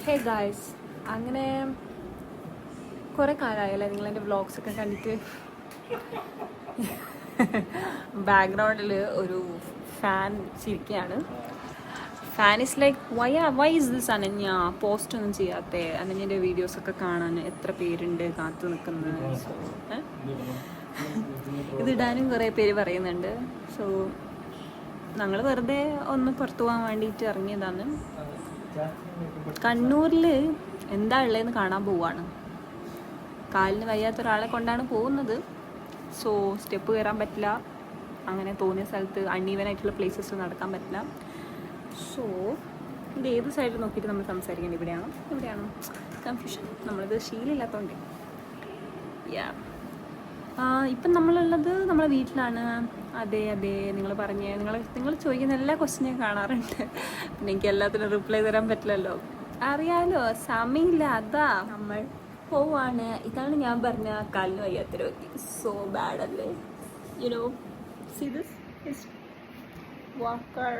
Hey guys, അങ്ങനെ കുറേ കാലമായല്ലേ നിങ്ങളെൻ്റെ വ്ളോഗ്സൊക്കെ കണ്ടിട്ട്. ബാക്ക്ഗ്രൗണ്ടിൽ ഒരു ഫാൻ ചിരിക്കുകയാണ്. Fan is like why is this Ananya post ഒന്നും ചെയ്യാത്ത? അനന്യൻ്റെ വീഡിയോസൊക്കെ കാണാൻ എത്ര പേരുണ്ട് കാത്തു നിൽക്കുന്നത്. സോ ഇതിടാനും കുറേ പേര് പറയുന്നുണ്ട്. സോ ഞങ്ങൾ വെറുതെ ഒന്ന് പുറത്തു പോകാൻ വേണ്ടിയിട്ട് ഇറങ്ങിയതാണ്. കണ്ണൂരിൽ എന്താ ഉള്ളതെന്ന് കാണാൻ പോവാണ്. കാലിന് വയ്യാത്ത ഒരാളെ കൊണ്ടാണ് പോകുന്നത്. സോ സ്റ്റെപ്പ് കയറാൻ പറ്റില്ല, അങ്ങനെ തോന്നിയ സ്ഥലത്ത് അൺഈവനായിട്ടുള്ള പ്ലേസസ് നടക്കാൻ പറ്റില്ല. സോ ഇത് ഏത് സൈഡിൽ നോക്കിയിട്ട് നമ്മൾ സംസാരിക്കണം? ഇവിടെയാണോ കൺഫ്യൂഷൻ. നമ്മളിത് ശീലമില്ലാത്തതുകൊണ്ട്. ഇപ്പം നമ്മളുള്ളത് നമ്മളെ വീട്ടിലാണ്. അതെ നിങ്ങൾ ചോദിക്കുന്ന എല്ലാ ക്വസ്റ്റ്യനും കാണാറുണ്ട്. പിന്നെ എനിക്ക് എല്ലാത്തിനും റിപ്ലൈ തരാൻ പറ്റില്ലല്ലോ, അറിയാലോ, സമയമില്ല. അതാ നമ്മൾ പോവാണ്. ഇതാണ് ഞാൻ പറഞ്ഞ കാലിന് വയ്യാത്ത രോഗി. സോ ബാഡ് അല്ലേ? See this is walker.